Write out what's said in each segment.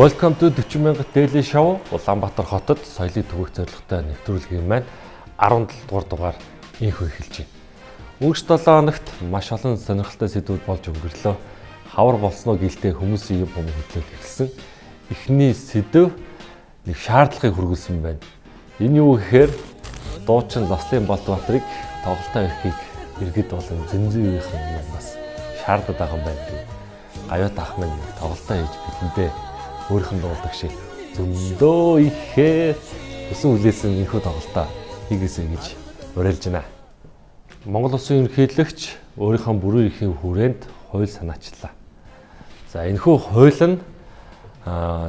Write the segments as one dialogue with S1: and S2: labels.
S1: Welcome to 40,000 Daily Show. Улаанбаатар хотод соёлыг түгэх зорилготой нэвтрүүлгийн маань 17 дугаар дугаар инхүү эхэлж байна. Өнгөрсөн 7 хоногт маш олон сонирхолтой сэдвүүд болж өнгөрлөө. Хавар болсноо гэлтэй хүмүүсийн юм хөдлөж эхэлсэн. Эхний сэдв нэг шаардлагыг хүргэлсэн байна. Энэ юу гэхээр дуучин Ласлин Болтбаатрыг тоглолтоо ирэхийг иргэд болон зэнзүүрийнхэн юм бас шаарддаг байгаа юм байна. Аюут ах минь тоглолтоо хийж бидэндээ өөрийнх нь дуулдаг шиг зөндөө ихээр өсөн хүлээсэн энэхүү тоглолтоо хийгээсэй гэж уриалж байна. Монгол Улсын ерөнхийлөгч өөрийнхөө бүрэн эрхийн хүрээнд хууль санаачлаа. За энэхүү хууль нь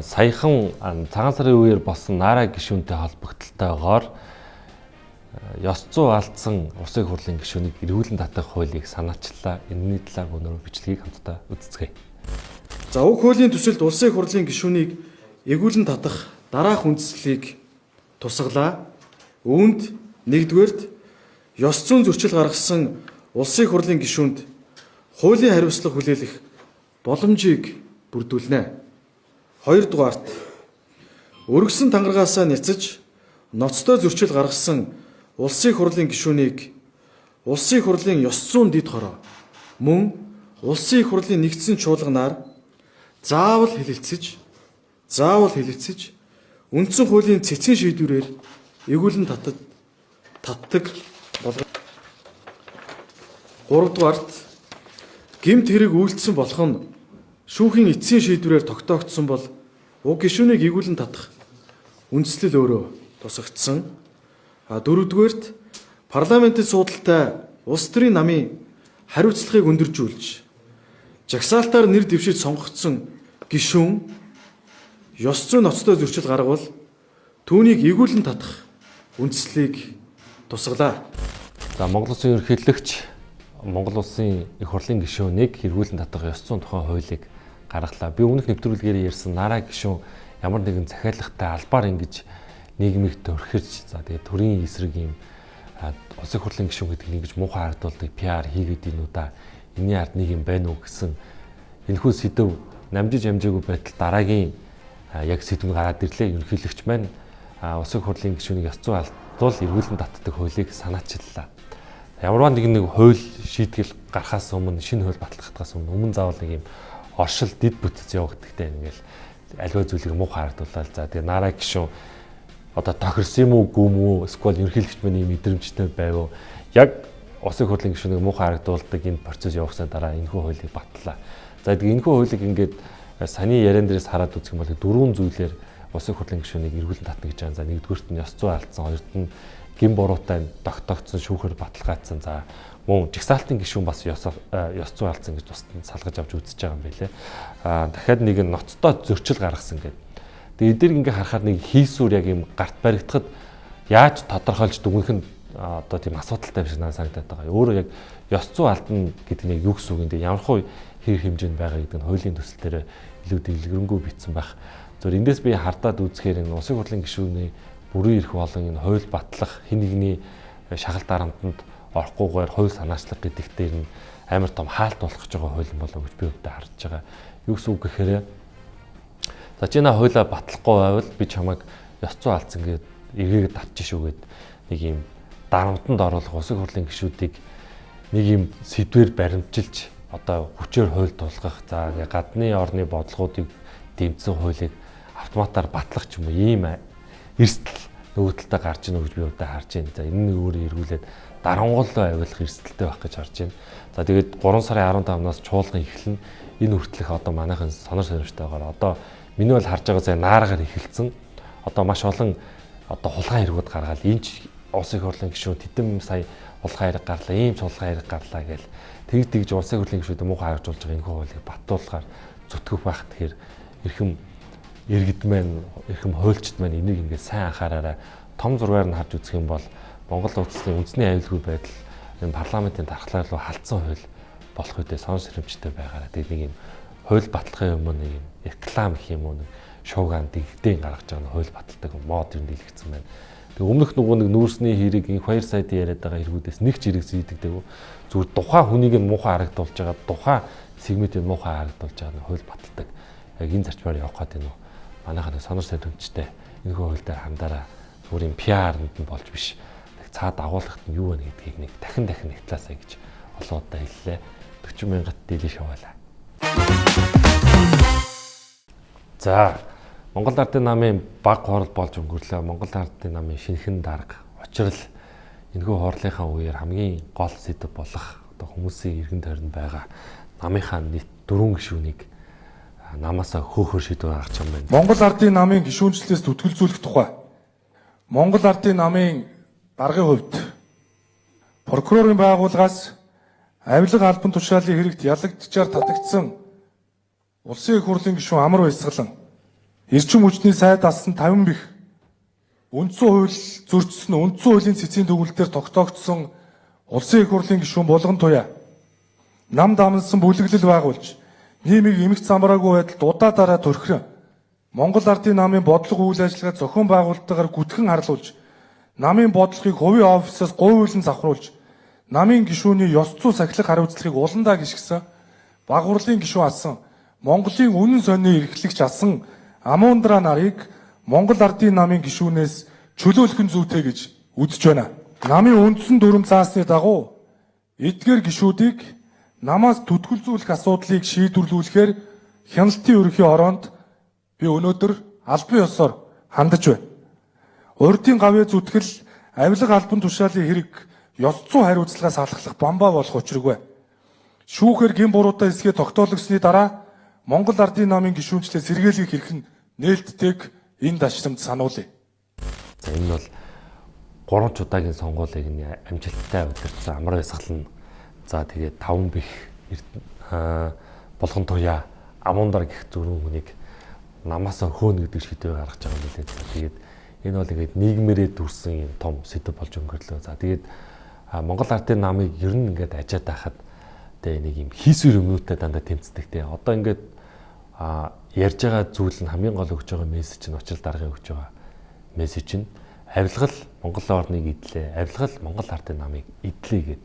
S1: саяхан цагаан сарын үеэр болсон Нараа гишүүнтэй холбогдлолтойгоор ёс зүй алдсан Улсын хурлын гишүүнийг эргүүлэн татах хуулийг санаачлаа. Энэний талаар өнөөдөр бичлэгийг хамтдаа үздэцгээе.
S2: За уг хуулийн төсөлд Улсын хурлын гишүүнийг эргүүлэн татах дараах үндслийг тусгалаа. Үүнд нэгдүгээрт ёс зүйн зөрчил гаргасан Улсын хурлын гишүүнд хуулийн хариуцлага хүлээлгэх боломжийг бүрдүүлнэ. Хоёрдугаарт өргөсөн тангаргаасаа няцаж ноцтой зөрчил гаргасан Улсын хурлын гишүүнийг Улсын хурлын ёс зүйн дэд хороо мөн Улсын хурлын нэгдсэн чуулганаар заавал хэлэлцэж үндсэн хуулийн цэцгийн шийдвэрээр эргүүлэн татдаг болгоно. Гуравдугаарт гэмт хэрэг үйлдсэн болох нь шүүхийн эцсийн шийдвэрээр тогтоогдсон бол уг гишүүнийг эргүүлэн татах үндслэл өөрөө тусагдсан. Дөрөвдүгээрт парламентын суудалтай улс төрийн намын хариуцлагыг өндөржүүлж жагсаалтаар нэр дэвшиж сонгогдсон гишүүн ёс зүйн ноцтой зөрчил гаргавал түүнийг эргүүлэн татах үндслийг тусгалаа.
S1: За Монгол Улсын ерөнхийлөгч Монгол Улсын их хурлын гишүүнийг эргүүлэн татах ёс зүйн тухай хуулийг гаргалаа. Би өмнөх нэвтрүүлгээр ярьсан Нараа гишүүн ямар нэгэн захиалгатай албаар ингэж нийгмийг төрхирч за тэгээ төрийн эсрэг юм Улсын хурлын гишүүн гэдэг нь ингэж муухай харагдуулдаг PR хийгээд ийн удаа энэний ард нэг юм байна уу гэсэн энэхүү сэдв намжиж амжаагүй байтал дараагийн яг сэдв гараад ирлээ. Ерөнхийлөгч маань Улсын хурлын гишүүнийг ёс зүй алдвал эргүүлэн татдаг хуулийг санаачлалаа. Ямарваа нэг хууль шийтгэл гарахаас өмнө шинэ хууль батлахаас өмнө заавал нэг юм оршил дид бүтц явагдагтай ингээл аливаа зүйлийг муухай харагдуулаад за тэгээ Нараа гишүүн одоо тохирсон юм уу гүм үү эсвэл ерөнхийлөгч маань ийм мэдрэмжтэй байв уу яг Улсын хурлын гишүүнийг муухай харагдуулдаг энэ процесс явахсаа дараа энэхүү хуулийг батлаа. За тэгээ энэхүү хуулийг ингээд саний яриан дээрээс хараад үзэх юм бол дөрвөн зүйлээр Улсын хурлын гишүүнийг эргүүлэн татна гэж байгаа. За нэгдүгüүрт нь ёс зүй алдсан, хоёрт нь гин буруутай тогтоогдсон шүүхээр баталгаажсан. За мөн жагсаалтын гишүүн бас ёс зүй алдсан гэж тусад нь салгаж авч үзэж байгаа юм байлээ. Дахиад нэг нь ноцтой зөрчил гаргасан гэдэг. Тэгээ эдгээр ингээ харахаар нэг хийсүр яг юм гарт баригдахад яаж тодорхойлж дүгнэх нь одоо тийм асуудалтай биш надад санагдаад байгаа. Өөрөө яг ёс зүй алдна гэдэг нь юу гэсэн үг юм бэ? Ямархуу хэрэг хэмжээнд байгаа гэдэг нь хуулийн төсөл дээр илүү дэлгэрэнгүй бичсэн байх. Зөв эндээс би хардаад үзэхээр энэ Улсын хурлын гишүүний бүрэн эрх болон энэ хууль батлах хин нэгний шахалт дарамтанд орохгүйгээр хууль санаачлах гэдэг дээр нь амар том хаалт болох гэж байгаа хууль болов гэж би өвдө харж байгаа. Юу гэсэн үг гэхээр за чи наа хуулиа батлахгүй байвал би чамайг ёс зүй алдсан гэдэг эргээд татчих шүү гэд нэг юм дарамтанд оруулах Улсын хурлын гишүүдийг нэг юм сэдвээр баримтжилж одоо хүчээр хууль тулгах за гадны орны бодлогоодыг дэмжсэн хуулийг автоматар батлах ч юм уу ийм эрсдэл нөгөөдөлтэй гарч ийнө гэж би удаа харж байна. За энэ нь өөрөө эргүүлээд дарангууллаа авилах эрсдэлтэй байх гэж харж байна. За тэгээд 3 сарын 15-наас чуулган эхэлнэ. Энэ хүртэлх одоо манайхан сонор сонирхтойгоор одоо миний бол харж байгаа сая нааргаар эхэлсэн. Одоо маш олон одоо хулгай хэрэгүүд гаргаад энэ ч Улсын хурлын гишүүн тэдэм сая хулгай хэрэг гарлаа, ийм ч хулгай хэрэг гарлаа гээл тэгж Улсын хурлын гишүүдэд муухай харагдуулж байгаа энэ хуулийг батлуулахаар зүтгэх байх. Тэгэхээр эрхэм иргэд маань, эрхэм хуульчид маань энийг ингээд сайн анхаараарай. Том зургаар нь харж үзэх юм бол Монгол улсын үндэсний аюулгүй байдал энэ парламентын дархлаар руу халтсан хууль болох үедээ сонор сэрэмжтэй байгаараа. Тэгээд нэг юм хууль батлахын өмнө нэг юм реклам гэх юм уу нэг шуугаан дэгдэн гаргаж байгаа хууль баталдаг мод юм дэлгэцсэн байна. Тэг өмнөх нөгөө нэг нүүрсний хэрэг инх 2 саяд яриад байгаа хэрэгүүдээс нэг ч хэрэг зүйдэгдэг. Зүгээр тухайн хүнийг нь муухай харагдуулж байгаа, тухайн сегментийг муухай харагдуулж байгаа нь хууль баталдаг. Яг энэ зарчмаар явах гэдэг нь манайхаа сонор сэдвчтэй энэ хууль дээр хандаараа зүгээр PR-нд нь болж биш. Цаад агуулгад нь юу вэ гэдгийг нэг дахин нэгтлаасаа гэж олон удаа хэллээ. 40 мянгат дийлэн шаваалаа. За Монгол Ардын намын баг хурал болж өнгөрлөө. Монгол Ардын намын шинэхэн дарга учрал энэхүү хурлынхаа үеэр хамгийн гол сэдэв болох одоо хүмүүсийн иргэн тойронд байгаа намынхаа нийт 4 гишүүнийг намаасаа хөөхөр шийдвэр гаргаж байгаа юм байна.
S3: Монгол Ардын намын гишүүнчлэлээс түтгэлзүүлэх тухай Монгол Ардын намын даргын хувьд прокурорын байгууллагаас авилга албан тушаалын хэрэгт ялагдчаар татагдсан Улсын их хурлын гишүүн Амар Баясгалан эрчим хүчний сайд алсан 50 бих үндсэн хууль зөрчсөн үндсэн хуулийн цэцгийн дүгнэлтээр тогтоогдсон Улсын их хурлын гишүүн Булган Туяа нам дамнсан бүлэглэл байгуулж нийгмийг эмх замбраагүй байдалд удаа төрхрөн Монгол Ардын намын бодлого үйл ажиллагаа зохион байгуулалтаар гүтгэн харлуулж намын бодлогыг хувийн офисоос говьүүлэн завхруулж намын гишүүний ёс зүй сахилах хариу үзлэгийг уландаа гიშгсэн баг хурлын гишүүн асан Монголын үнэн сонины эрхлэгч асан Амундра нарыг Монгол Ардын намын гишүүнээс чөлөөлөх нь зүйтэй гэж үзэж байна. Намын үндсэн дүрм заасны дагуу эдгээр гишүүдийг намаас түтгэлзүүлэх асуудлыг шийдвэрлүүлэхээр хяналтын ерөнхий ороонд би өнөөдөр албан ёсоор хандаж байна. Урдын гавьяа зүтгэл авилга албан тушаалын хэрэг ёс зүй хариуцлагаас алхах бамбаа болох учиргүй. Шүүхээр гин буруутай эсгээ тогтоологсны дараа Монгол Ардын намын гишүүнчлээ сэргээлэх хэрэг нь нээлттэйг энэ дашрамд сануулъя.
S1: За энэ бол 3 удаагийн сонгуулийг нь амжилттай удирдсан Амар Баясгалан. За тэгээд 5 бих Булган Туяа Амундар гэх зүрхэн хүнийг намаасаа хөөнө гэдэг шийдвэр гаргаж байгаа юм билээ. Тэгээд энэ бол ингээд нийгмээрээ дүрсэн юм том сэдэв болж өнгөрлөө. За тэгээд Монгол Ардын намыг ер нь ингээд ажиад байхад тэгээ нэг юм хийсвэр юмнуудтай дандаа тэмцдэг те. Одоо ингээд ярьж байгаа зүйл нь хамгийн гол өгж байгаа мессеж нь учрал даргын өгж байгаа мессеж нь авилгал Монгол орныг идлээ, авилгал Монгол Ардын намыг идлээ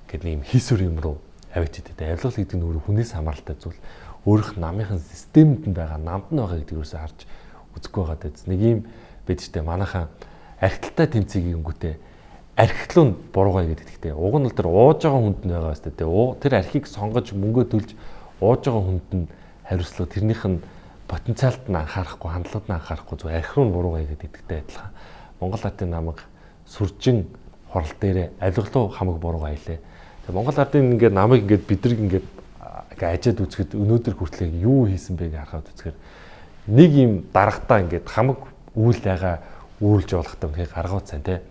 S1: гэдэг нэг юм хийсвэр юм руу авчиад дээ. Авилгал гэдэг нь өөрөө хүнээс хамааралтай зүйл. Өөрөх намынхан системд нь байгаа, намд нь байгаа гэдэг юусаа харж үзэхгүй байгаа дээ. Нэг юм бид ч дээ манайхаа архиталтай тэмцээгийн өнгөтэй архитлуунд буруугаа гэдэг. Уг нь л тэр ууж байгаа хүнд нь байгаа өстэй. Тэр архийг сонгож мөнгөө төлж ууж байгаа хүнд нь хариуцлага тэрнийх нь потенциалд нь анхаарахгүй, хандлагад нь анхаарахгүй зөв архи руу буруугаа гэдэгтэй адилхан. Монгол Ардын намыг сүржин хурал дээрээ авилгалуу хамаг буруугаа хийлээ. Тэгээ Монгол Ардын ингээд намыг ингээд бидрэг ингээд ажиад үзэхэд өнөөдөр хүртэл юу хийсэн бэ гэж харахад үзэхээр нэг юм дарагтаа ингээд хамаг үйл байгаа үйлж болохтой үнхээр гаргууд сайн те.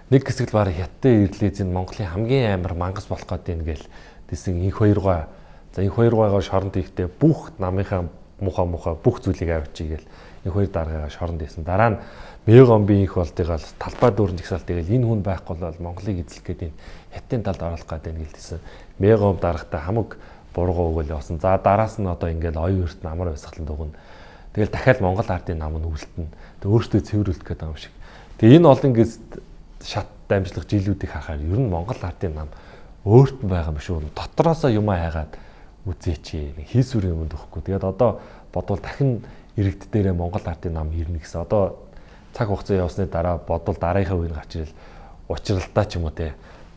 S1: Нэг хэсэг л бараг хятад ирлээ зэн Монголын хамгийн амар мангас болох гэдэг ингээл тэсэн инх хоёргаа за инх хоёргаагаа шоронд ихтэй бүх намынхаа муха бүх зүйлийг авчиг гээл инх хоёр дараагаа шоронд ийсэн. Дараа нь Мегомби инх болдыгаа талбай дүүрэн жигсаалтыг энэ хүн байхгүй бол Монголыг эзлэх гэдэг энэ хятадын талд оруулах гэдэг гэлдсэн. Мегом дарагтаа хамаг буруугаа өгөөл явсан. За дараас нь одоо ингээл оюун эрт Амар Баясгалан дугна. Тэгэл дахиад Монгол Ардын нам нь үлдэнэ. Тэг өөртөө цэвэрлэх гэдэг юм шиг. Тэг энэ олон гэс шат дамжлах жилүүдийг харахаар ер нь Монгол Ардын нам өөрт нь байгаа юм шүү. Дотроосоо юм хайгаад үзээч нэг хийсвэр юмд өгөхгүй. Тэгээд одоо бодвол дахин иргэд дээрээ Монгол Ардын нам ирнэ гэсэн. Одоо цаг хугацаа явсны дараа бодвол дараагийн үеийг гарч ирэл учралтай ч юм уу те.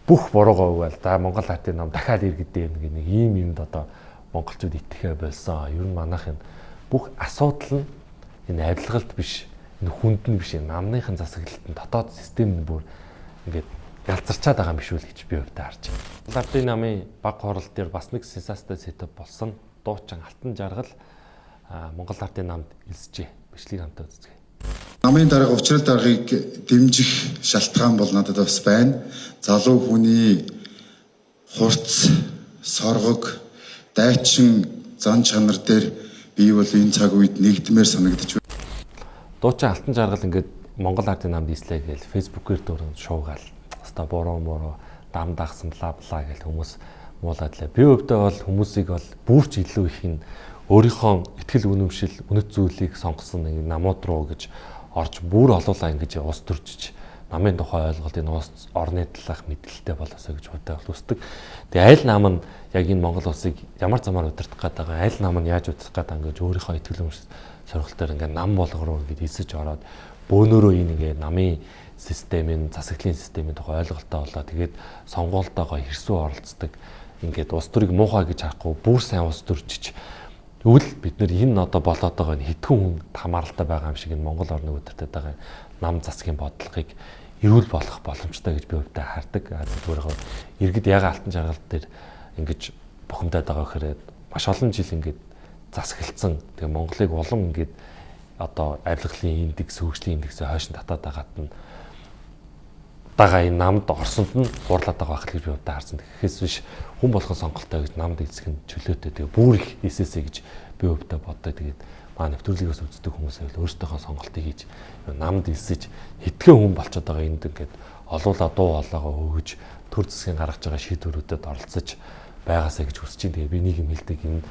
S1: Бүх буруугаа өгөөл. За Монгол Ардын нам дахиад иргэд дээр нэг ийм юмд одоо монголчууд итгэхэ болсон. Ер нь манайх энэ бүх асуудал нь энэ авилгалт биш, энэ хүнд нь биш, намныхын засаглалтын дотоод систем нь бүр ингээд галзарчаад байгаа юм биш үү гэж би өөртөө харж байна. Монгол Ардын намын баг хурал дээр бас нэг сенсацтай сэдэв болсон. Дуучин Алтан жаргал Монгол Ардын намд элсжээ. Бичлэгийг хамтаа үзье.
S4: Намын дарга учрал даргыг дэмжих шалтгаан бол надад бас байна. Залуу хүний хурц, соргог, дайчин зан чанар дээр би бол энэ цаг үед нэгдмээр санагдчих.
S1: Дуучин Алтан жаргал ингээд Монгол Ардын намд ислээ гэж фэйсбүүкээр дөрөв шуугаал. Хаста буруу дам дагсан бла гэж хүмүүс муулаад лээ. Би өвдөө бол хүмүүсийг бол бүрч илүү их нь өөрийнхөө ихтгэл үнэмшил, үнэт зүйлийг сонгосон нэг намууд руу гэж орж бүр олуулаа ингэж ус төржиж намын тухай ойлголт энэ ус орны талах мэдлэлтэй болоосоо гэж боддог хүсдэг. Тэгээ аль нам нь яг энэ Монгол улсыг ямар замаар удирдах гээд байгаа, аль нам нь яаж удирдах гээд байгаа гэж өөрийнхөө ихтгэл үнэмшил сорилтоор ингээд нам болгороо ингээд эсэж ороод бөөнөрөө ингээд намын системийн засаглалын системийн тухай ойлголтоо болоо тэгээд сонгуультайгоо хэрсүү оролцдог ингээд улс төрийг муухай гэж харахгүй бүр сайн улс төрчиж өвл бид нэр энэ одоо болоод байгаа нь хэдхэн хүн хамааралтай байгаа юм шиг энэ Монгол орны өдөртөд байгаа нам засгийн бодлогыг эрүүл болгох боломжтой гэж би өвдөө хардаг. Зүгээр иргэд яг алтан жаргал дээр ингэж бухимдаад байгаа гэхээр маш олон жил ингээд засаглалцсан. Тэгээ Монголыг улам ингээд одоо авилгалын индекс, хөгжлийн индексээ хойш нь татаад байгаад нь байгаа энэ намд орсонд нь хуурлаад байгаа байх гэж би удаа харсан. Тэгэхээс биш хүн болгон сонголтоо гэж намд эзэх нь чөлөөтэй. Тэгээ бүр их эсэсэ гэж би өвдөө боддог. Тэгээд маа нэвтрүүлгээс үздэг хүмүүс байвал өөрсдийнхөө сонголтыг хийж намд эсэж хэдхэн хүн болчиход байгаа энд ингээд олуулаа дуу хоолойгоо өгөж төр засгийн гаргаж байгаа шийдвэрүүдэд оролцож байгаасаа гэж хүсэж байна. Тэгээ би нэг юм хэлдэг энэ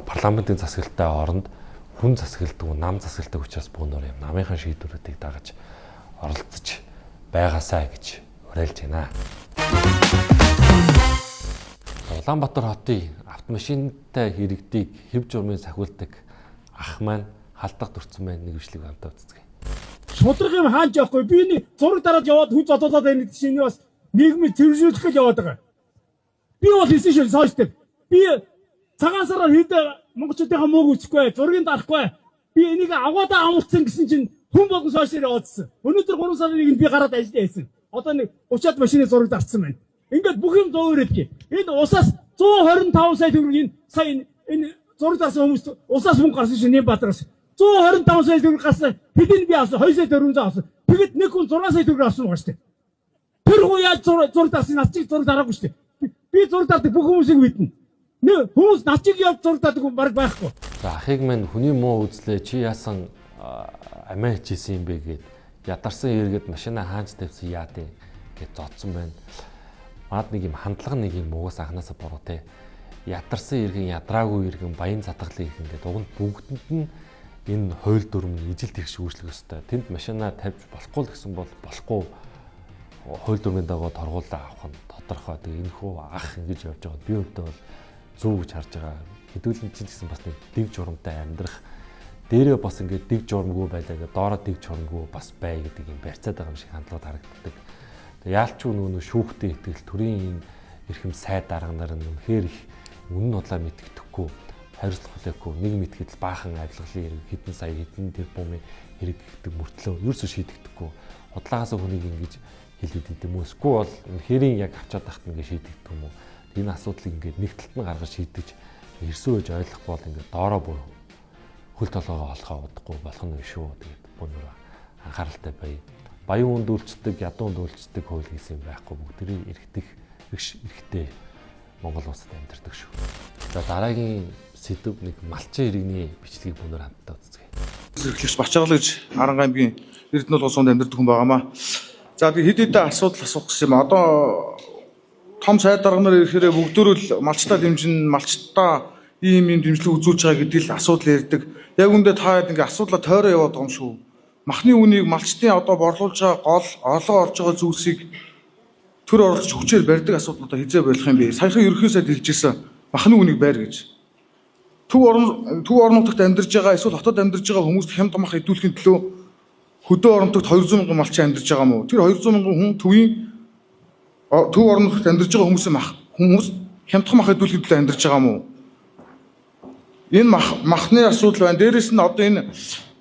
S1: парламентын засаглалтай оронд хүн засагладаг, нам засагладаг учраас бөөнөр юм намынхаа шийдвэрүүдийг дагаж оролцож байгаасаа гэж уриалж байна. Улаанбаатар хотын автомашинтай хэрэгтийг хэв журмын сахиулдаг ах маань халдах дурдсан байна нэг бичлэг хамтаа үзцгээе.
S5: Шудраг юм хаанч явахгүй. Би нэг зураг дараад яваад хүн зодолоод байна гэдэг чинь бас нийгмийг цэвэржүүлэх гэж яваад байгаа. Би бол хийсэн шиг соёлтой. Би цагаан сараар хэд монголчуудынхаа мууг үзэхгүй, зургийг дарахгүй. Би энийг аваадаа амуулсан гэсэн чинь хүн болгон сошиалээр явуулсан. Өнөөдөр 3 сарын 1-нд би гараад ажиллаа хийсэн. Одоо нэг 30-аад машины зураг дарсан байна. Ингээд бүх юм зөөрөөдгий. Энэ усаас 125 сая төгрөгийн сая энэ зураг дарсан хүмүүс усаас мөнгө гарсан чинь Нямбатараас 125 сая төгрөг гарсан. Хэдийн би авсан 2 сая 400 авсан. Тэгэд нэг хүн 6 сая төгрөг авсан байгаа шүү дээ. Тэр хүн яаж зураг дарсан начиг зураг дараагүй шүү дээ. Би зураг дардаг бүх хүмүүсийг мэднэ. Нэг хүмүүс начиг явж зураг дардаг хүн баг байхгүй.
S1: За ахыг минь хүний муу үзлээ чи яасан амиа хийсэн юм бэ гэд ядарсан эргээд машина хаанч тавьсан яа дээ гэж зодсон байна. Маад нэг юм хандлага нэг юм угаас анханасаа буруу те. Ядарсан иргэн ядраагүй иргэн баян затгалын иргэн гэдэг уг нь бүгдэнд нь энэ хууль дүрм ижил тэгш үүслэх ёстой. Тэнд машина тавьж болохгүй л гэсэн бол болохгүй хууль дүрмийн дагуу торгуулаа авах нь тодорхой. Тэгээ энэ хүү ах ингэж явж байгаа. Би өвдөө бол зөв гэж харж байгаа. Хэдүүлэн чинь гэсэн бас нэг дэг журамтай амьдрах дээрээ бас ингээд дэг журамгүй байлаа гэдэг доороо дэг журамгүй бас бай гэдэг юм барьцаад байгаа юм шиг хандлагад харагддаг. Тэгээ яалчгүй нөгөө шүүхтэй итгэл төрийн эрхэм сайд дарга нар нь үнэхээр их үнэн удлаа мэдгэдэхгүй хариуцлах хүлээхгүй нэг мэдгэдэл баахан авилгалын хэрэг хэдэн сая хэдэн тэрбумын хэрэг гэдэг мөртлөө ерөөсөө шийдэгдэхгүй удлаагаас хүнийг ингэж хэлээд идэм үү эсвэл бол үнэхэрийн яг авчаад тахт ингэ шийдэгдэх юм уу энэ асуудлыг ингээд нэг талд нь гаргаж шийдэж эрсөө гэж ойлгох бол ингээд доороо бүр хөл толгоогоо олохоо удахгүй болох нь шүү. Тэгээд бүүнөр анхааралтай бай. Баян үнд үйлчдэг, ядуу үнд үйлчдэг хууль гэсэн юм байхгүй бүгдэрийн эргэх эрхтэй Монгол улсад амьдардаг шүү. За дараагийн сэдв нэг малчин иргэний бичлэгийг бүүнөр хамтдаа үзье.
S6: Эрхлэгч Бачаал гэж Харангай аймгийн Эрдэнэт улсанд амьдардаг хүн байгаамаа. За би хэд хэдэн асуудал асуух гэсэн юм. Одоо том сайд дарга нар ирэхээр бүгдөө л малчтаа дэмжин, малчтаа ийм дэмжлэг үзүүлж байгаа гэдэг л асуудал ярьдаг. Яг үндэ та хэд ингээ асуудлаа тойроо яваад байгаа юм шүү. Махны үнийг малчтын одоо борлуулж байгаа гол орлого орж байгаа зүйлсийг төр орлогч хүчээр барьдаг асуудал одоо хизээ болох юм бэ? Саяхан ерөнхий сайд хэлжсэн махны үнийг байр гэж. Төв орнуудад амьдарж байгаа эсвэл хотод амьдарж байгаа хүмүүст хямд мах идүүлэхийн төлөө хөдөө орнуудад 200 мянган малчин амьдарж байгаа мó. Тэр 200 мянган хүн төвийн төв орнуудад амьдарж байгаа хүмүүс хямдхан мах идүүлэхийн төлөө амьдарж байгаа мó. Энэ махны асуудал байна. Дээрээс нь одоо энэ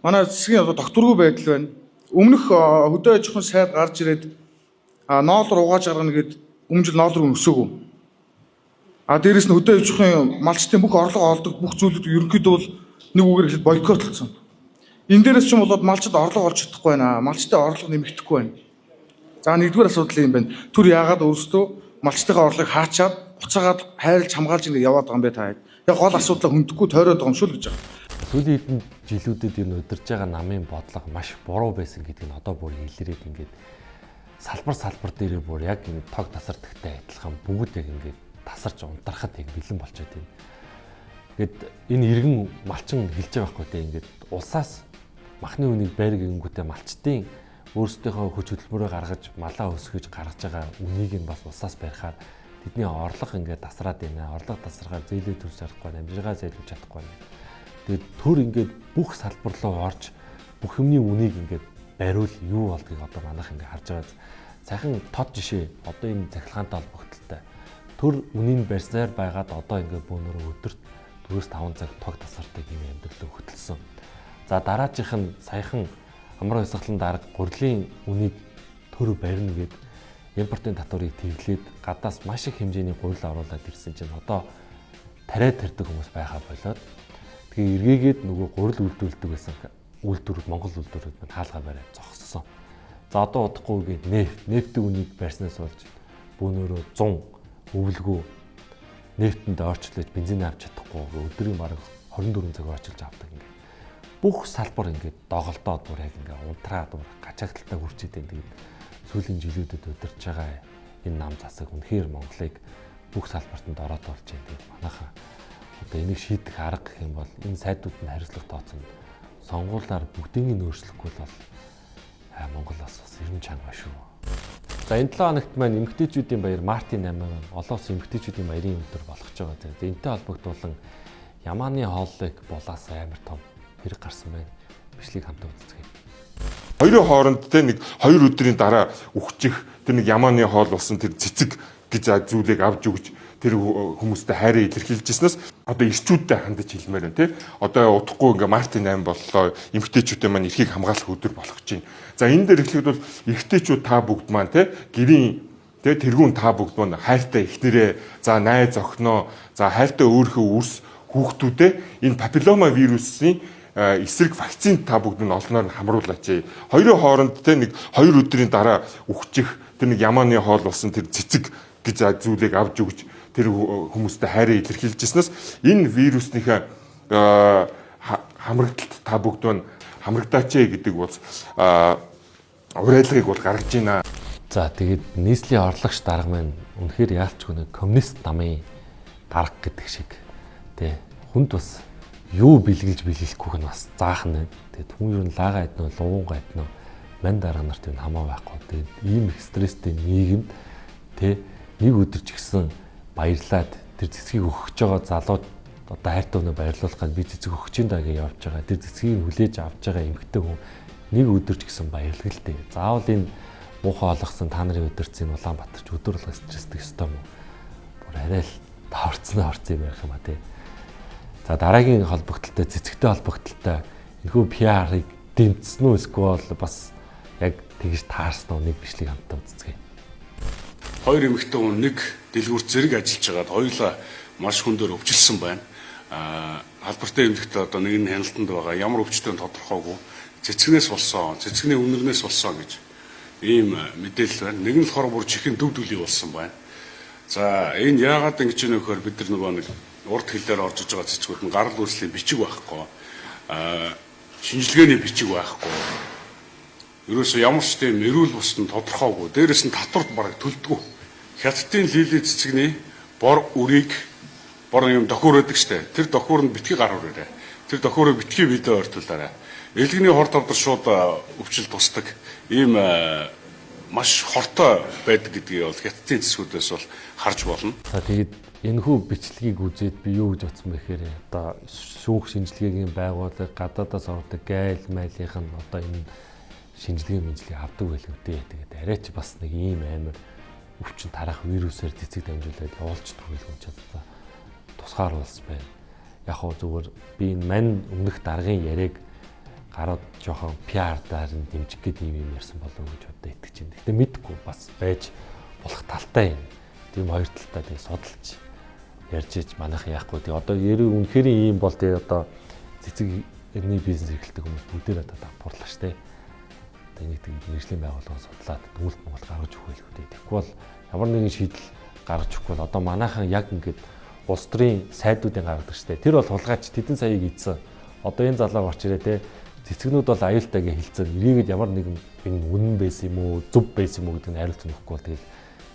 S6: манай засгийн одоо докторгүй байдал байна. Өмнөх хөдөө аж ахуйн сайд гарч ирээд ноолор угааж гаргана гэд өмнө жил ноолор өсөөгүй. Дээрээс нь хөдөө аж ахуйн малчтын бүх орлого олдог бүх зүйлүүд ерөнхийдөө бол нэг үгээр хэлээд бойкотлогдсон. Энэ дээрээс ч юм болоод малчд орлого олж чадахгүй байна. Малчтын орлого нэмэгдэхгүй байна. За нэгдүгээр асуудал юм байна. Түр яагаад өөрсдөө малчтынхаа орлогыг хаачаад буцаагаад хайрлж хамгаалж ингэ яваад байгаа юм бэ та хэд. Яг гол асуудлаа хөндөхгүй тойроод байгаа юм шүү л гэж байгаа.
S1: Сүүлийн хэдэн жилүүдэд энэ удирж байгаа намын бодлого маш буруу байсан гэдгийг нь одоо бүр илэрээд ингээд салбар дээрээ бүр яг ингэ тог тасардагтай адилхан бүгд яг ингээд тасарч унтрахад яг бэлэн болчиход байна. Ингээд энэ иргэн малчин хэлж байгаа байхгүй те ингээд улсаас махны үнийг байр гэнгүүтээ малчтын өөрсдийнхөө хүч хөдөлмөрөө гаргаж малаа өсгөж гаргаж байгаа үнийг нь бас улсаас барихаар тэдний орлого ингээд тасраад байна. Орлого тасрахаар зээлээ төрж чадахгүй, амжиргаа зайлуулж чадахгүй байна. Тэгээд төр ингээд бүх салбар руу орж бүх юмны үнийг ингээд бариул юу болдгийг одоо манайх ингээд харж байгаа. Сайхан тод жишээ одоо энэ цахилгаантай холбогдолтой. Төр үнийн барьсаар байгаад одоо ингээд бөөнөрөө өдөрт 4-5 цаг тог тасартай юм амьдралыг хөтөлсөн. За дараагийнх нь саяхан амар хасгалан дарга гурилын үнийг төр барина гэд импортын татварыг тэглээд гадаас маш их хэмжээний гурил оруулаад ирсэн чинь одоо тариад тарьдаг хүмүүс байхаа болоод тэгээ эргээгээд нөгөө гурил үйлдвэрлэдэг байсан үйлдвэрүүд Монгол үйлдвэрүүд маань хаалгаа бариад зогссон. За одоо удахгүй гээд нефтийн үнийг барьснаас болж бөөнөрөө 100 өвлгөө нефтэнд орчлож бензин авч чадахгүй өдрийн бараг 24 цаг орчилж авдаг ингээд. Бүх салбар ингээд доголдоод бүр яг ингээд унтраад бүр гачаагдaltaй хүрчээд байна. Тэгээд сүүлийн жилүүдэд удирж байгаа энэ нам засаг үнэхээр Монголыг бүх салбартанд ороод болж байна. Тэгээд манайхаа одоо энийг шийдэх арга гэх юм бол энэ сайдууд нь хариуцлага тооцоно. Сонгуулиар бүгдийг нь өөрчлөхгүй бол Монгол бас эрен чанга шүү. За энэ 7 хоногт маань эмэгтэйчүүдийн баяр Мартин 8 олон улсын эмэгтэйчүүдийн баярын өдөр болгож байгаа. Тэгээд энэтэй холбогдуулан Ямааны хооллыг булаас амар том хэрэг гарсан байна. Бичлэгийг хамтаа үзцгээе.
S7: Хоёрын хооронд те нэг 2 өдрийн дараа үхчих тэр нэг Ямааны хоол болсон тэр цэцэг гэж зүйлийг авч өгч тэр хүмүүстэй хайраа илэрхийлжсэнээс одоо ирчүүдтэй хандаж хэлмээр байна те. Одоо удахгүй ингээ Мартин 8 боллоо эмэгтэйчүүдээ маань эрхийг хамгаалах өдөр болох чинь. За энэ дээр эхлэхэд бол эрэгтэйчүүд та бүгд маань те гэрийн те тэргүүн та бүгд маань хайртай эхнэрээ за найз охиноо за хайртай өөрийнхөө үрс хүүхдүүдээ энэ папиллома вирусын эсрэг вакцин та бүгд нь олноор нь хамруулаач. Хоёрын хооронд те нэг 2 өдрийн дараа үхчих тэр нэг Ямааны хоол болсон тэр цэцэг гэж зүйлийг авч өгч тэр хүмүүстэй хайраа илэрхийлжсэнээс энэ вирусныхаа хамрагдалт та бүгд нь хамрагдаач гэдэг бол уриалгыг бол гаргаж байна.
S1: За тэгээд нийслэлийн орлогч дарга маань үнэхээр яалчгүй нэг коммунист намын дарга гэдэг шиг тий хүнд бас юу бэлгэлж биелэхгүйг нь бас заах нь. Тэгээд хүн ер нь лагаа иднэ, лувуунгаа иднэ, мань дарга нарт юу хамаа байхгүй. Тэгээд ийм их стресстэй нийгэмд тий нэг өдөр ч гэсэн баярлаад тэр цэцгийг өгч байгаа залууд одоо хайртай өнөө баярлуулах гэж би цэцэг өгч юм даа гэж явж байгаа. Тэр цэцгийг хүлээж авч байгаа эмэгтэй хүн нэг өдөр ч гэсэн баярлагалтай. Заавал энэ муухай олгосон та нарын өдөрцийн Улаанбаатарч өдөр болго стресстэй ёстой мó. Бүр арай л таварцсан орцсон юм байх юм а тий. За дараагийн холбогдолтой цэцэгтэй холбогдолтой энэхүү PR-ыг дэмжсэн үү эсвэл бас яг тэгж таарсан уу нэг бичлэг хамтаа үзцгээе.
S8: Хоёр эмэгтэй хүн нэг дэлгүүрт зэрэг ажиллаж байгаад хоёулаа маш хүндээр өвчлсөн байна. Албартай эмэгтэй одоо нэг нь хяналтанд байгаа ямар өвчтөнд тодорхойгүй цэцгнээс болсон, цэцгний үнэрнээс болсон гэж ийм мэдээлэл байна. Нэг нь болохоор бүр чихэн дөвдөлий болсон байна. За энэ яагаад ингэж нөхөр бид нар нэг урд хилээр орж иж байгаа цэцгүүд нь гарал үүслийн бичиг байхгүй. Шинжилгээний бичиг байхгүй. Ерөөсөө ямар ч тийм эрүүл бусдын тодорхойгүй. Дээрээс нь татварт бараг төлдгөө. Хятадын лили цэцэгний бор үрийг бор юм дохиур байдаг штэ. Тэр дохиуранд битгий гаруураарай. Тэр дохиурыг битгий видео ойртуулаарай. Элгэний хорт ордор шууд өвчл тусдаг. Ийм маш хортой байдаг гэдгийг бол хятадын цэцгүүдээс бол харж болно.
S1: За тэгээд энэхүү бичлэгийг үзээд би юу гэж бодсон бэ гэхээр одоо шүүх шинжилгээгийн байгууллага гадаадаас ордог гайл майлынх нь одоо энэ шинжилгээ мэнжлийг авдаг байлгүй дээ. Тэгээд арай ч бас нэг ийм амар өвчин тарах вирусээр цэцэг дамжуулаад явуулчихдаг байлгүй ч одоо тусгаар болсон байна. Яг хоо зүгээр би энэ мань өмнөх даргын яриаг гараад жоохон PR-даар нь дэмжих гэдэг юм ярьсан болов уу гэж одоо итгэж байна. Гэтэ мэдгүй бас байж болох талтай юм. Тийм хоёр талтай тийм судалж ярьж иж манайх яахгүй. Тэгээ одоо үнэхээр ийм бол тэгээ одоо цэцэгний бизнес эрхэлдэг хүмүүс бүгдээр одоо давпуурлаа штэ. Одоо нэг тийм мэргэжлийн байгууллага судлаад дүүлт Монгол гаргаж өгөх байлгүй дээ. Тэгэхгүй бол ямар нэгэн шийдэл гаргаж өгөхгүй бол одоо манайхан яг ингээд улс төрийн сайдуудын гаргадаг штэ. Тэр бол хулгайч тэдэн саяыг ийдсэн. Одоо энэ залуу орч ирээ те цэцгнүүд бол аюултай гэж хэлцэн. Эргээд ямар нэгэн энэ үнэн байсан юм уу, зөв байсан юм уу гэдэг нь хариулт өгөхгүй бол тэгэл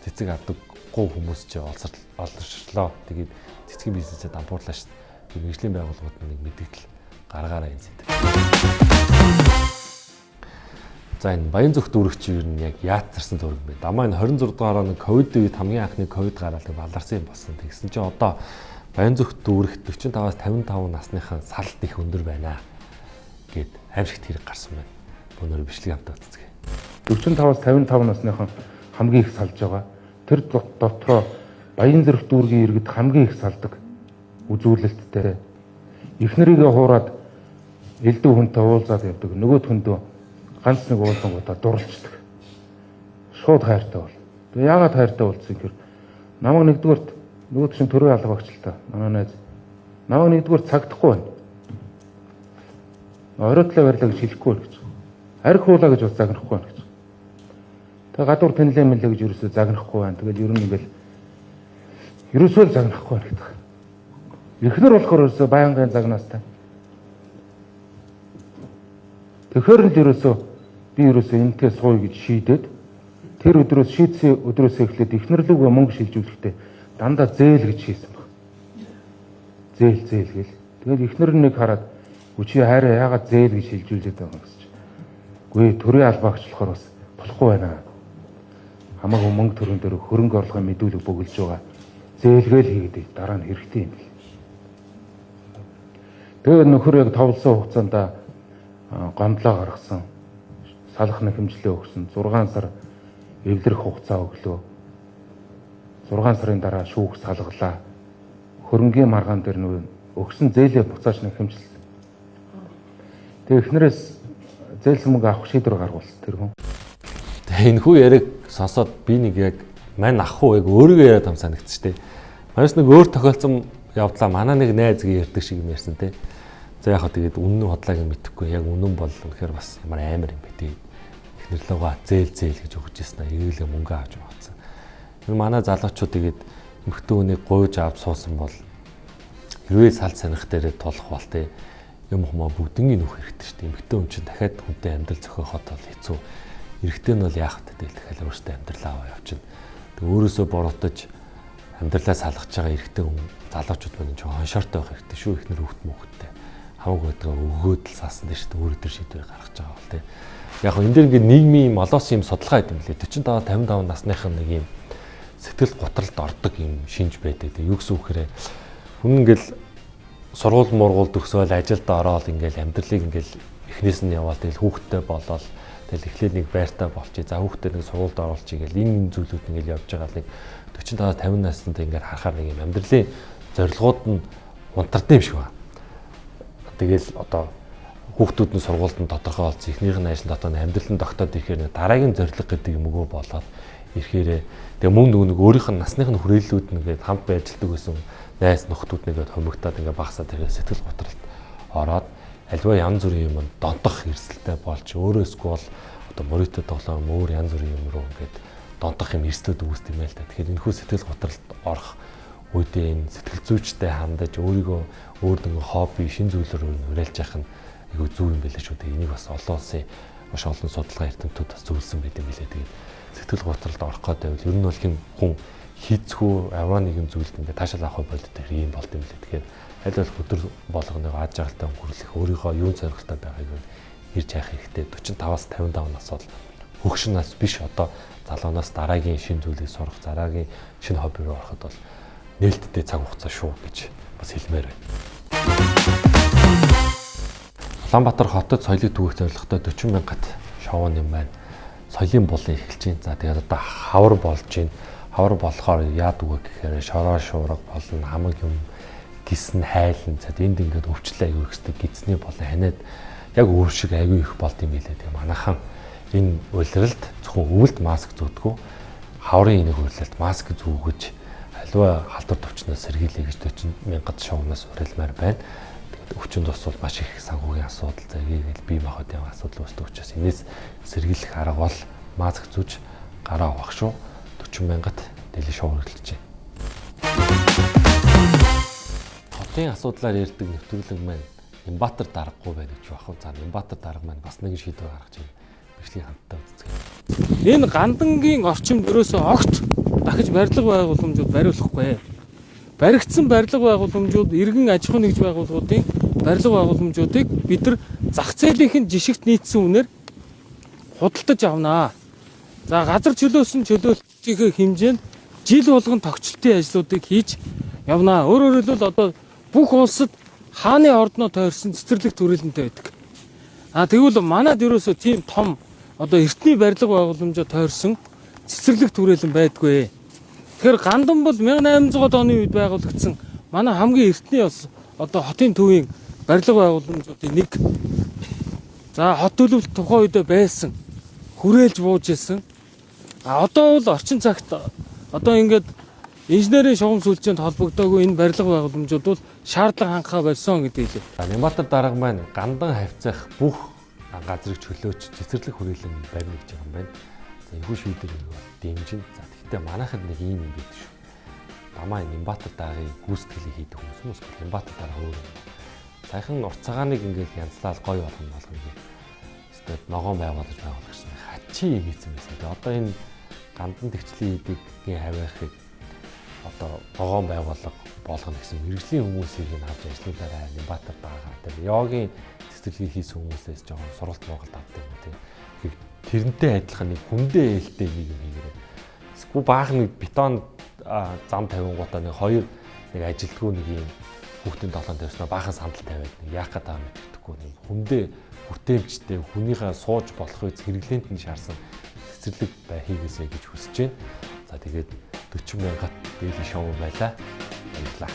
S1: цэцэг авдаггүй хүмүүс ч олдорчлоо. Тэгээд цэцгийн бизнесээ дампуурлаа шүү дээ. Мэргэжлийн байгууллагууд нэг мэдээлэл гаргаараа энэ зэт. За энэ баян зөвхт өргөч юу нь яг яатарсан зураг бэ? Дамаа энэ 26 дугаар оны ковид үед хамгийн анхны ковид гараад баларсан юм болсон. Тэгсэн чинь одоо Баянзүрх дүүрэгт 45-аас 55 насныхан салт их өндөр байна гэд аимшигт хэрэг гарсан байна. Өнөр бичлэг хамтаа үзцгээе.
S9: 45-аас 55 насныхан хамгийн их салж байгаа. Тэр дотроо Баянзүрх дүүргийн иргэд хамгийн их салдаг үзүүлэлттэй. Эхнэрийгээ хуураад элдв хүнтэй уулзаад явдаг. Нөгөөд хүндөө ганц нэг уулзангуудаа дурлцдаг. Шууд хайртай бол. Тэгээ яагаад хайртай болсон гэхээр намайг нэгдүгээрт нөгөөд чинь төрөө алга багч л та. Манай найз. Намайг нэгдүгээр цагдахгүй байна. Оройтлоо барьлаа гэж хэлэхгүй байна гэж. Арх хуулаа гэж бас загнахгүй байна гэж. Тэгээ гадуур тэнлээ мэлээ гэж ерөөсөө загнахгүй байна. Тэгэл ер нь ингээл ерөөсөө л загнахгүй байна гэдэг. Эхнэр болохоор ерөөсөө байнгын загнаастай. Тэгэхээр л ерөөсөө би ерөөсөө энэтэй сууя гэж шийдээд тэр өдрөөс шийдсэн өдрөөс эхлээд эхнэрлүүгээ мөнгө шилжүүлэхдээ дандаа зээл гэж хийсэн баг. Зээл гэл. Тэгээд эхнэр нэг хараад "Үчи хайраа яагаад зээл гэж шилжүүлээд байгаа юм" гэж. "Гүй төрийн албаагч болохоор бас болохгүй байна. Хамаагүй мөнгө төрөн дээр хөрөнгө орлогын мэдүүлэг бөглөж байгаа. Зээлгээл хийгээд дараа нь хэрэгтэй юм бэл." Тэгээд нөхөр яг товлсон хугацаанд гомдлоо гаргасан. Салах нэхэмжлээ өгсөн. 6 сар эвлэрэх хугацаа өглөө. 6 сарын дараа шүүх салгалаа. Хөрөнгийн маргаан дээр нөгөө өгсөн зээлээ буцааж нэхэмжлээ. Тэгээ эхнэрээс зээлсэн мөнгө авах шийдвэр гаргуулсан тэр хүн.
S1: Тэгээ энэ хүү яриг сонсоод би нэг яг мань ах уу яг өөрийгөө яриад юм санагдчих тээ. Манайс нэг өөр тохиолдсон явдлаа манай нэг найзгийн ярьдаг шиг юм ярьсан тээ. За яг хаа тэгээд үнэн хотлааг нь мэдэхгүй яг үнэн бол үнэхээр бас ямар амар юм бэ тээ. Эхнэрлөөгөө зээл гэж өгч ирсэн аа эргэлээ мөнгө авч яваацсан. Энэ манай залуучууд тэгээд эмэгтэй хүнийг гуйж авч суусан бол хэрвээ салт санах дээр тулах бол тээ юм хумаа бүгднийг нөх хэрэгтэй шүү дээ. Эмэгтэй хүн чинь дахиад хүнтэй амьдрал зохиоход бол хэцүү. Эрэгтэй нь бол яах вэ тэгэл дахиад өөртөө амьдралаа аваа явчихна. Тэг өөрөөсөө буруутаж амьдралаа салгаж байгаа эрэгтэй хүн залуучууд байна ч хоншортой байх хэрэгтэй шүү. Эхнэр хүүхд мөхөдтэй хамаагүй байдаг өгөөд л саасан дээ шүү дээ. Өөр өдөр шийдвэр гаргаж байгаа бол тээ. Яг хөө энэ дэр ингээд нийгмийн молоос юм судалгаа гэдэг юм лээ. 45 55 насныхан нэг юм сэтгэл готролд ордог юм шинж байдаг. Тэг юу гэсэн үг хэрэг хүн ингээл сургууль мургуул төгсөөл ажилд ороод ингээл амьдралыг ингээл эхнээс нь яваал тэгэл хүүхдтэй болоод тэгэл эхлээд нэг байртай болчих. За хүүхдтэй нэг сургуульд оруулчих гээл энэ зүйлүүд ингээл явж байгаа нэг 45 50 наснаа ингээл харахаар нэг юм амьдралын зорилгууд нь унтардаг юм шиг байна. Тэгэл одоо хүүхдүүд нь сургуульд нь тодорхой болсон эхнийх нь ажил дотоод амьдрал нь тогтоод ирэхээр дараагийн зорилго гэдэг юм өгөө болоод ирэхээрээ тэгээ мөн нэг өөрийнх нь насных нь хүрээллүүд нэгээд хамт байжилдаг гэсэн найз нөхдүүд нэгээд хомигдоод ингээ багасаад тэгээ сэтгэл готролд ороод альва янз бүрийн юм донтох эрсдэлтэй болж өөрөөсгүй бол одоо мөрөдө тоглоом өөр янз бүрийн юм руу ингээд донтох юм эрсдлүүд үүсдэг юм л та. Тэгэхээр энэхүү сэтгэл готролд орох үедээ энэ сэтгэл зүйчтэй хандаж өөрийгөө өөр нэг хобби шин зүйлээр уриалж явах нь айгүй зүг юм байлаа шүү дээ. Энийг бас олон улсын маш олон судалгаа эрдэмтүүд бас зөвлөсөн байт юм билээ. Тэгээд сэтгэл готролд орох гэдэг нь ер нь бол хүн хийцгүй аваа нэгэн зүйлд ингээд таашаал авах болдог юм болд юм билээ. Тэгэхээр аль болох өдөр болгоныг аж аргалтай өнгөрүүлэх өөрийнхөө юун зорилготой байгааг ирж хайх хэрэгтэй. 45-аас 55 нас бол хөгшин нас биш одоо залуунаас дараагийн шин зүйлийг сурах, дараагийн шинэ хобби руу ороход бол нээлттэй цаг хугацаа шүү гэж бас хэлмээр байна. Улаанбаатар хотод соёлыг түгэх зорилготой 40 мянгат шоу юм байна. Соёлын булан эхэлж байна. За тэгээд одоо хавар болж байна. Хавар болохоор яад үгүй гэхээр шороо шуурга болон хамаг юм гисэн хайлан за энд ингээд өвчлөө аягүй ихтэй гизний болон ханиад яг өөр шиг аягүй их болд юм билээ. Тэгээ манайхан энэ улиралд зөвхөн өвөлд маск зүүдгүү хаврын энийг улиралд маск зүүгэж аливаа халдвар төвчнөөс сэргийлээ гэж 40 мянгат шоунаас уриалмаар байна. Тэгээд өвчин тус бол маш их санхүүгийн асуудал зайгээл бие махбодын асуудал үүсдэг учраас энэс сэргийлэх арга бол маск зүүж гараа авах шүү. 40 мянгат дэлхийн шоу хөрлөж байна. Хотын асуудлаар ярьдаг нэвтрүүлэг маань Нямбатар даргагүй байна гэж бахав. За Нямбатар дарга маань бас нэг шийдвэр гаргаж байна. Бичлэг хамтдаа үзцгээе.
S10: Энэ гандангийн орчимд ерөөсөө огт дахиж барилга байгууламжууд бариулахгүй. Баригдсан барилга байгууламжууд иргэн аж ахуйн нэгж байгууллагуудын барилга байгууламжуудыг бид нар зах зээлийн жишгт нийцсэн үнээр худалдаж авнаа. За газар чөлөөсөн чөлөөлтийн хэмжээнд жил болгон тогтчлтын ажлуудыг хийж явнаа. Өөрөөр хэлбэл одоо бүх улсад хааны ордноо тойрсон цэцэрлэг төрөлнтэй байдаг. Тэгвэл манад ерөөсөө тийм том одоо эртний барилга байгууламжаа тойрсон цэцэрлэг төрөлн байдгүй. Тэгэхээр Гандан бол 1800-аад оны үед байгуулагдсан манай хамгийн эртний бас одоо хотын төвийн барилга байгууламжуудын нэг. За хот төлөвлөлт тухайн үедээ байсан. Хүрээлж бууж исэн. Одоо бол орчин цагт одоо ингээд инженерийн шугам сүлжээнд холбогдоогүй энэ барилга байгууламжууд бол шаардлага хангахаа болсон гэдэг хэлээ.
S1: Нямбатар дарга маань Гандан хавцах бүх газрыг чөлөөч цэцэрлэг хүрээлэн барина гэж байгаа юм байна. За энэхүү шийдвэр дэмжин. За гэхдээ манайхад нэг ийм юм байдаг шүү. Дамаа Нямбатар даргыг гүйцэтгэлийг хийдэг хүмүүс Нямбатар дарга өөр. Саяхан урт цагааныг ингээд янзлаад гоё болгоно ингээд. Эсвэл ногоон байгуулж гэсэн хачи юм хийсэн байсан. Тэгээ одоо энэ Гандан төвчлийн эдийн хавийнхыг одоо ногоон байгууллага болгоно гэсэн мэрэгжлийн хүмүүсийг нь авч ажиллаулаарай. Нямбатар дарга тэр йогийн цэцэрлэгийг хийсэн хүмүүсээс жоохон суралт Монголд авдаг юм тийм. Тэрнтэй адилхан нэг хүндээ ээлтэй нэг юм хийгээрэй. Эсвэл баах нэг бетон зам тавингуудаа нэг хоёр нэг ажилтгүй нэг юм хүүхдийн долоон тавьснаа баахан сандал тавиад нэг яах гэдэг юм гэдэггүй нэг хүндээ хүртээмжтэй хүнийхээ сууж болох үе хэрэглээнд нь шаарсан цэцэрлэг хийгээсэй гэж хүсэж байна. За тэгээд 40 мянгат дэйли шоу байлаа. Баярлалаа.